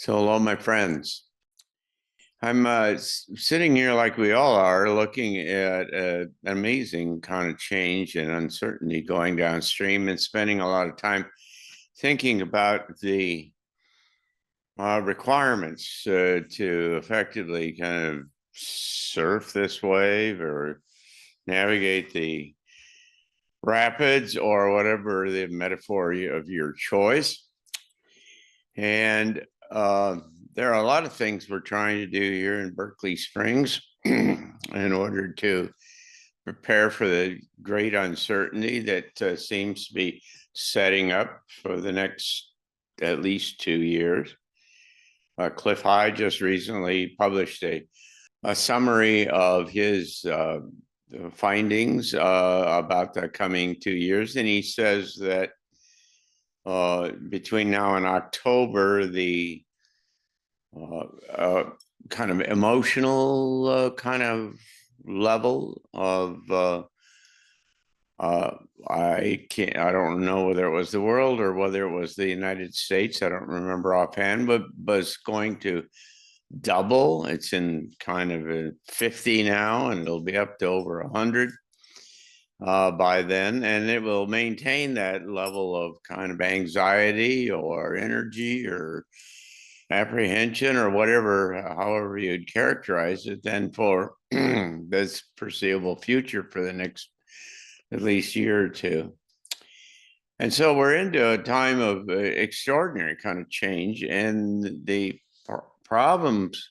So, hello, my friends. I'm sitting here like we all are, looking at an amazing kind of change and uncertainty going downstream and spending a lot of time thinking about the requirements to effectively kind of surf this wave or navigate the rapids or whatever the metaphor of your choice. And there are a lot of things we're trying to do here in Berkeley Springs in order to prepare for the great uncertainty that seems to be setting up for the next at least 2 years. Cliff High just recently published a summary of his findings about the coming 2 years, and he says that between now and October, the kind of emotional kind of level of I don't know whether it was the world or whether it was the United States. I don't remember offhand, but was going to double. It's in kind of a 50 now, and it'll be up to over 100 by then, and it will maintain that level of kind of anxiety or energy or apprehension or whatever, however you'd characterize it, then for this foreseeable future for the next at least year or two. And so we're into a time of extraordinary kind of change, and the problems,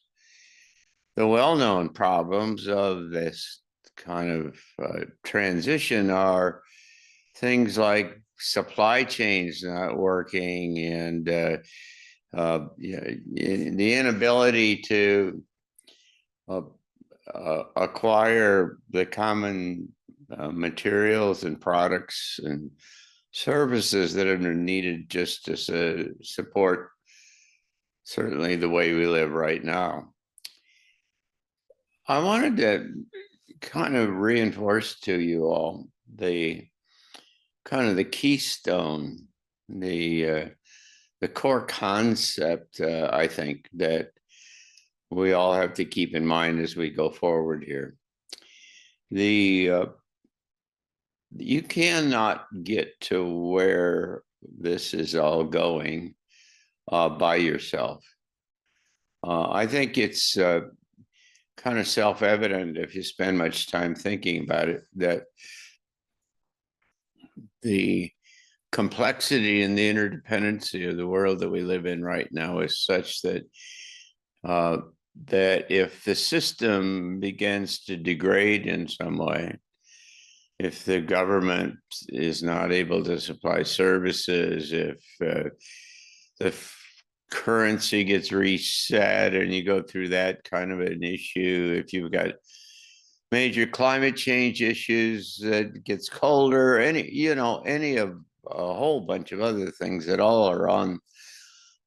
the well-known problems of this kind of transition are things like supply chains not working and the inability to acquire the common materials and products and services that are needed just to support certainly the way we live right now. I wanted to kind of reinforce to you all the kind of the keystone, the core concept, I think, that we all have to keep in mind as we go forward here. You cannot get to where this is all going by yourself. I think it's kind of self-evident if you spend much time thinking about it, that the complexity and the interdependency of the world that we live in right now is such that that if the system begins to degrade in some way, if the government is not able to supply services, if the currency gets reset and you go through that kind of an issue, if you've got major climate change issues, that gets colder, any of a whole bunch of other things that all are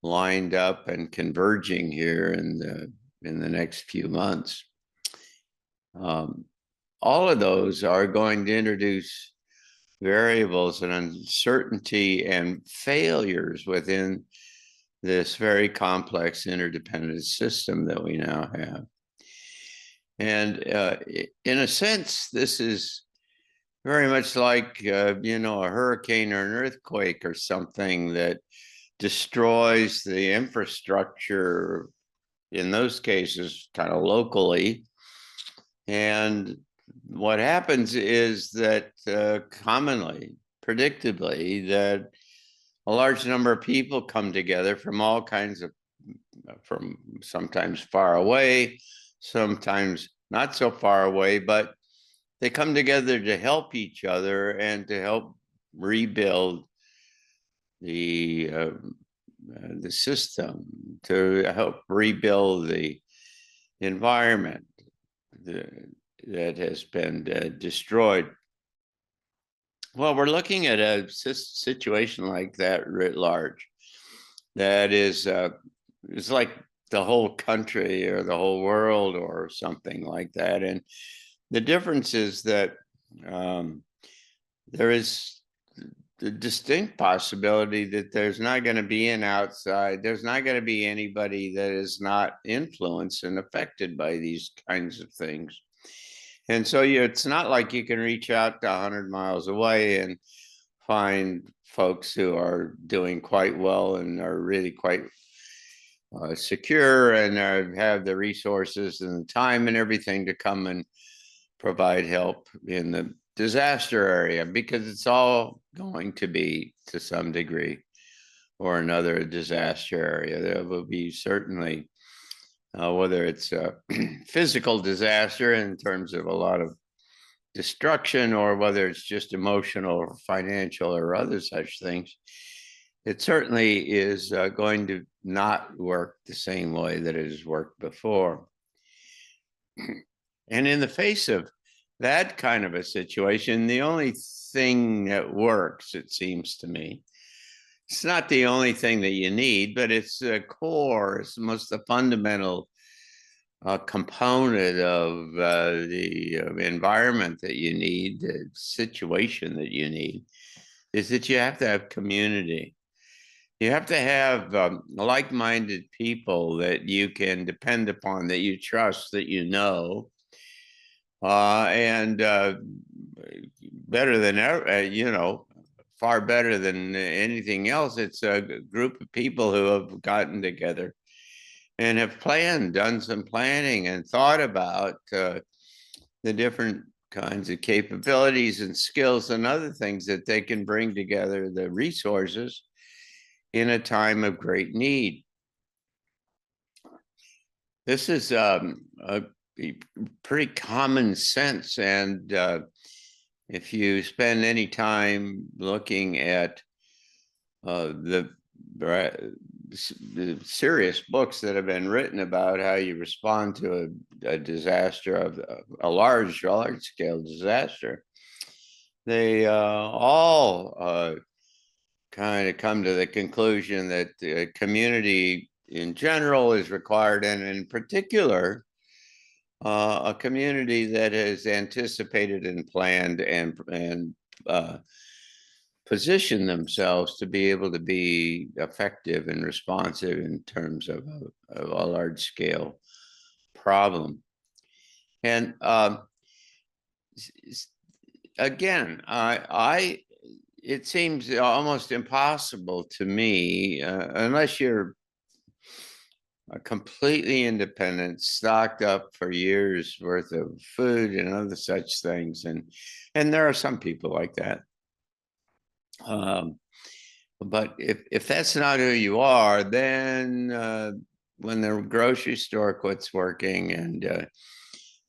lined up and converging here in the next few months. All of those are going to introduce variables and uncertainty and failures within this very complex interdependent system that we now have. And in a sense, this is very much like, a hurricane or an earthquake or something that destroys the infrastructure, in those cases, kind of locally. And what happens is that commonly, predictably, that a large number of people come together from all kinds of, from sometimes far away, sometimes not so far away, but they come together to help each other and to help rebuild the system, to help rebuild the environment that has been destroyed. Well, we're looking at a situation like that writ large. That is like the whole country or the whole world or something like that. And the difference is that there is the distinct possibility that there's not going to be an outside, there's not going to be anybody that is not influenced and affected by these kinds of things. And so it's not like you can reach out to 100 miles away and find folks who are doing quite well and are really quite secure and have the resources and the time and everything to come and provide help in the disaster area, because it's all going to be, to some degree or another, a disaster area. There will be certainly, whether it's a physical disaster in terms of a lot of destruction, or whether it's just emotional or financial or other such things, it certainly is going to not work the same way that it has worked before. And in the face of that kind of a situation, the only thing that works, it seems to me, it's not the only thing that you need, but it's the core, it's the fundamental component of the environment that you need, the situation that you need, is that you have to have community. You have to have like-minded people that you can depend upon, that you trust, that you know, and better than ever, far better than anything else. It's a group of people who have gotten together and have done some planning and thought about the different kinds of capabilities and skills and other things that they can bring together, the resources, in a time of great need. This is a pretty common sense, and if you spend any time looking at the serious books that have been written about how you respond to a disaster, of a large scale disaster, they all kind of come to the conclusion that the community in general is required, and in particular, a community that has anticipated and planned and positioned themselves to be able to be effective and responsive in terms of a large scale problem. And again, it seems almost impossible to me, unless you're completely independent, stocked up for years worth of food and other such things. And there are some people like that. But if that's not who you are, then when the grocery store quits working and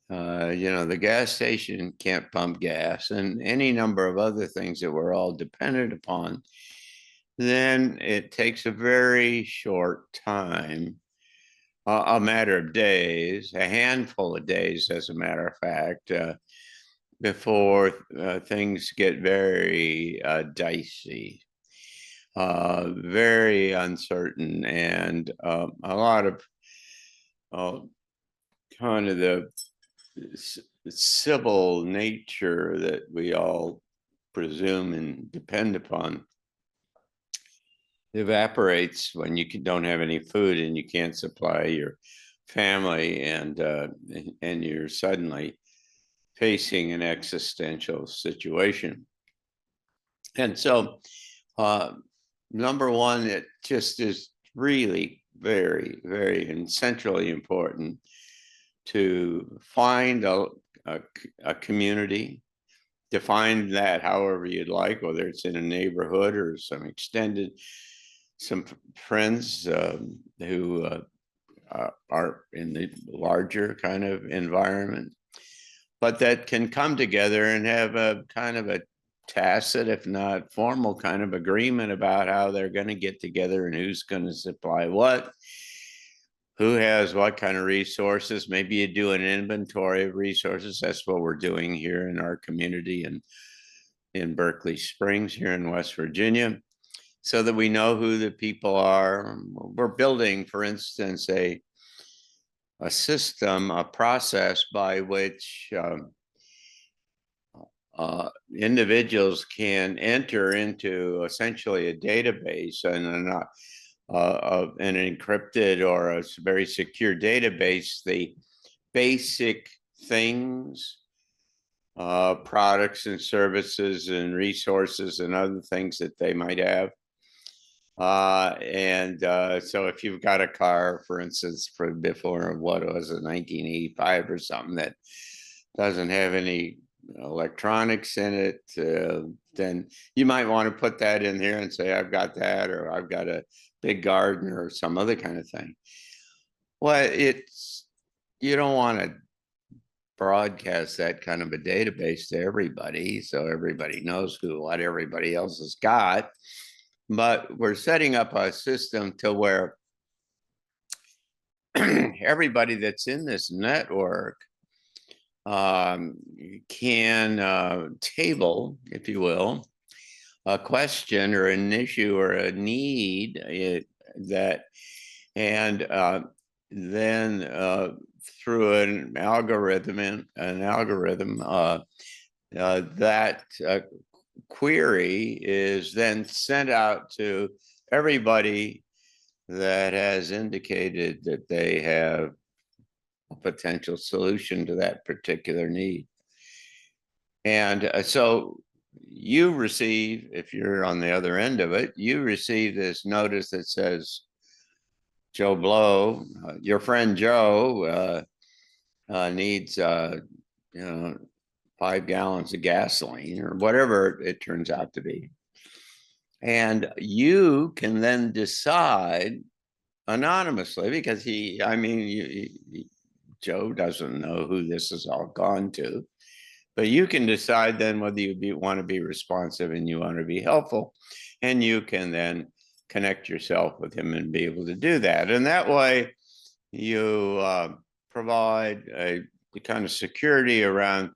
the gas station can't pump gas and any number of other things that we're all dependent upon, then it takes a very short time, a matter of days, a handful of days, as a matter of fact, before things get very dicey, very uncertain, and a lot of kind of the civil nature that we all presume and depend upon evaporates when you don't have any food and you can't supply your family, and you're suddenly facing an existential situation. And so, number one, it just is really very, very and centrally important to find a community, define that however you'd like, whether it's in a neighborhood or some friends who are in the larger kind of environment, but that can come together and have a kind of a tacit, if not formal, kind of agreement about how they're going to get together and who's going to supply what, who has what kind of resources. Maybe you do an inventory of resources. That's what we're doing here in our community in Berkeley Springs here in West Virginia, so that we know who the people are. We're building, for instance, a system, a process by which individuals can enter into essentially a database and an encrypted or a very secure database, the basic things, products and services and resources and other things that they might have. So if you've got a car, for instance, from before, what was it, 1985 or something, that doesn't have any electronics in it, then you might want to put that in here and say, I've got that, or I've got a big garden or some other kind of thing. Well, you don't want to broadcast that kind of a database to everybody, so everybody knows what everybody else has got. But we're setting up a system to where everybody that's in this network can table, if you will, a question or an issue or a need and then through an algorithm, that query is then sent out to everybody that has indicated that they have a potential solution to that particular need. And so you receive, if you're on the other end of it, you receive this notice that says, Joe Blow, your friend Joe needs, 5 gallons of gasoline or whatever it turns out to be. And you can then decide anonymously, because Joe doesn't know who this has all gone to, but you can decide then whether you want to be responsive and you want to be helpful, and you can then connect yourself with him and be able to do that. And that way you provide the kind of security around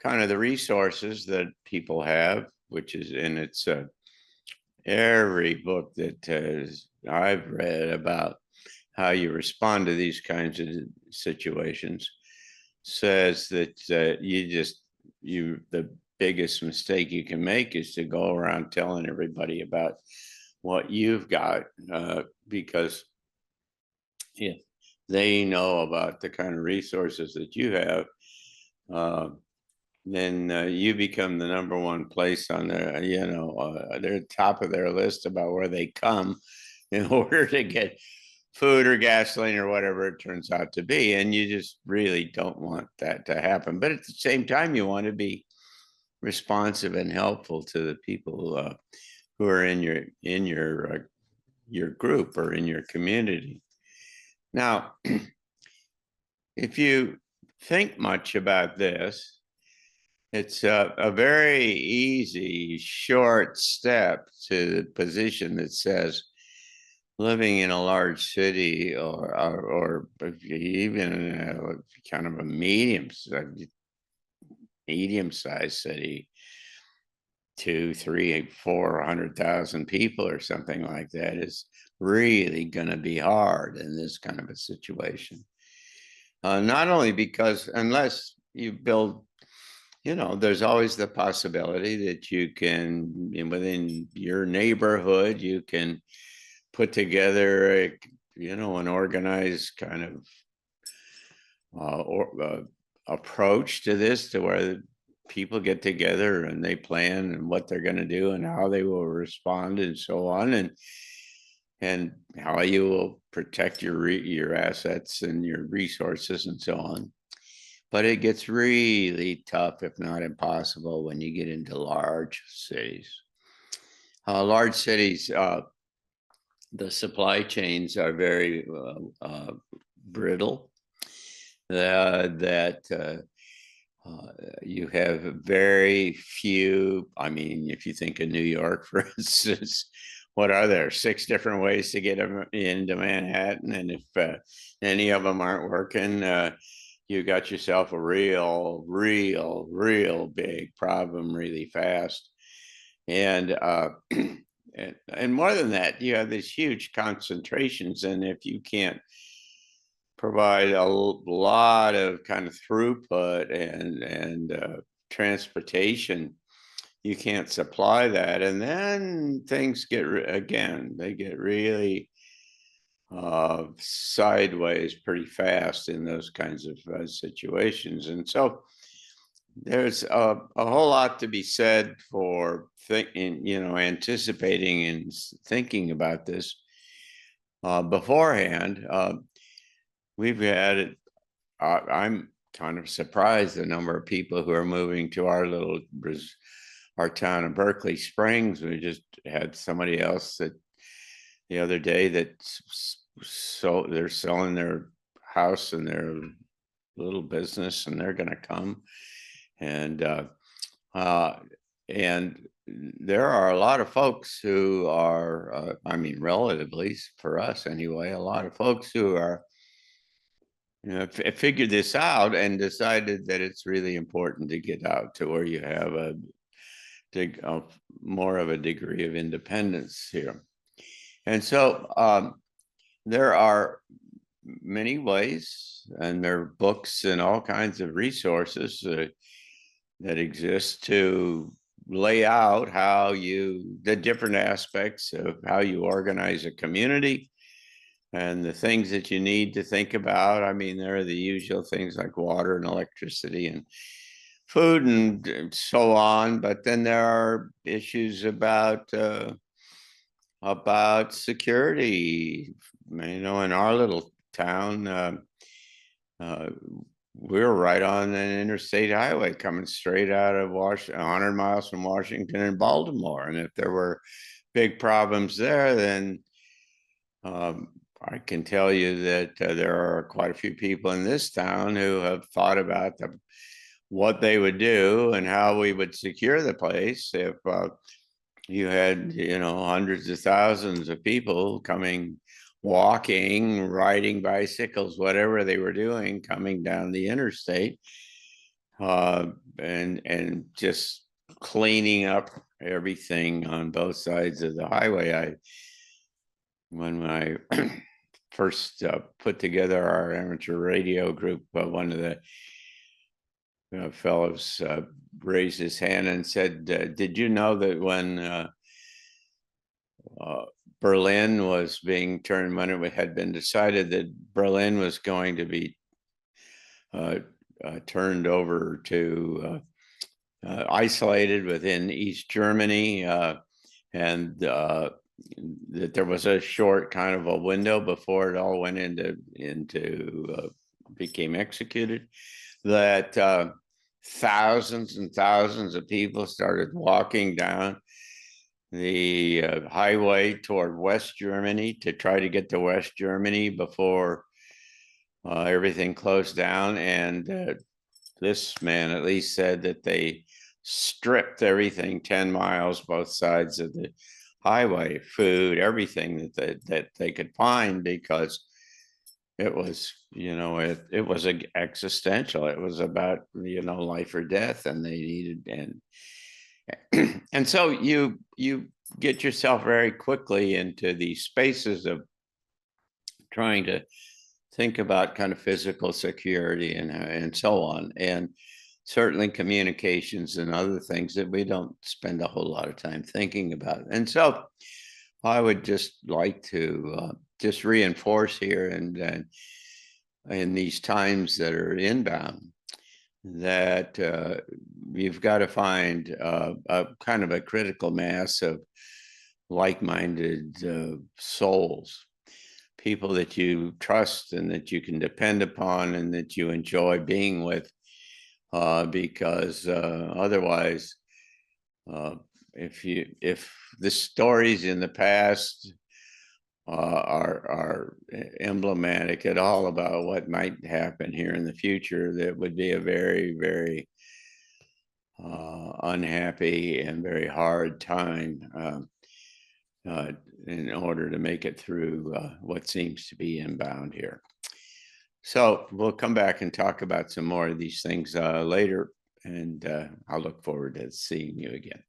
kind of the resources that people have, which is in its every book that I've read about how you respond to these kinds of situations says that the biggest mistake you can make is to go around telling everybody about what you've got, because if they know about the kind of resources that you have, then you become the number one place on their top of their list about where they come in order to get food or gasoline or whatever it turns out to be. And you just really don't want that to happen. But at the same time, you want to be responsive and helpful to the people who are in your group or in your community. Now, if you think much about this, it's a very easy, short step to the position that says living in a large city or even kind of a medium-sized city, 2, 3, 400,000 people or something like that, is really going to be hard in this kind of a situation. Not only because unless you build, there's always the possibility that you can, within your neighborhood, you can put together an organized kind of approach to this, to where people get together and they plan and what they're going to do and how they will respond and so on, and how you will protect your assets and your resources and so on. But it gets really tough, if not impossible, when you get into large cities. Large cities, the supply chains are very brittle. You have very few. I mean, if you think of New York, for instance, what are there? 6 different ways to get into Manhattan, and if any of them aren't working, you got yourself a real big problem really fast. And and more than that, you have these huge concentrations, and if you can't provide a lot of kind of throughput and transportation, you can't supply that. And then things get, they get really sideways pretty fast in those kinds of situations. And so there's a whole lot to be said for thinking, anticipating and thinking about this beforehand. We've had, I'm kind of surprised the number of people who are moving to our town of Berkeley Springs. We just had somebody else that the other day that so they're selling their house and their little business, and they're going to come, and there are a lot of folks who are, I mean, relatively for us anyway, a lot of folks who are, figured this out and decided that it's really important to get out to where you have more of a degree of independence here. And so there are many ways, and there are books and all kinds of resources that exist to lay out the different aspects of how you organize a community and the things that you need to think about. I mean, there are the usual things like water and electricity and food and so on, but then there are issues about security. In our little town, we're right on an interstate highway coming straight out of 100 miles from Washington and Baltimore. And if there were big problems there, then I can tell you that there are quite a few people in this town who have thought about what they would do and how we would secure the place if you had, hundreds of thousands of people coming, walking, riding bicycles, whatever they were doing, coming down the interstate, and just cleaning up everything on both sides of the highway. When I first put together our amateur radio group, one of the fellows raised his hand and said, "Did you know that when Berlin was being turned, when it had been decided that Berlin was going to be turned over to isolated within East Germany, and that there was a short kind of a window before it all went into became executed, that thousands and thousands of people started walking down the highway toward West Germany to try to get to West Germany before everything closed down. And this man at least said that they stripped everything 10 miles, both sides of the highway, food, everything that they could find, because it was, it was existential. It was about, life or death, and they needed, and so you get yourself very quickly into these spaces of trying to think about kind of physical security and so on, and certainly communications and other things that we don't spend a whole lot of time thinking about. And so I would just like to just reinforce here, and in these times that are inbound, that you've got to find a kind of a critical mass of like-minded souls, people that you trust and that you can depend upon and that you enjoy being with, because otherwise, if the stories in the past are emblematic at all about what might happen here in the future, that would be a very, very unhappy and very hard time in order to make it through what seems to be inbound here. So we'll come back and talk about some more of these things later, and I'll look forward to seeing you again.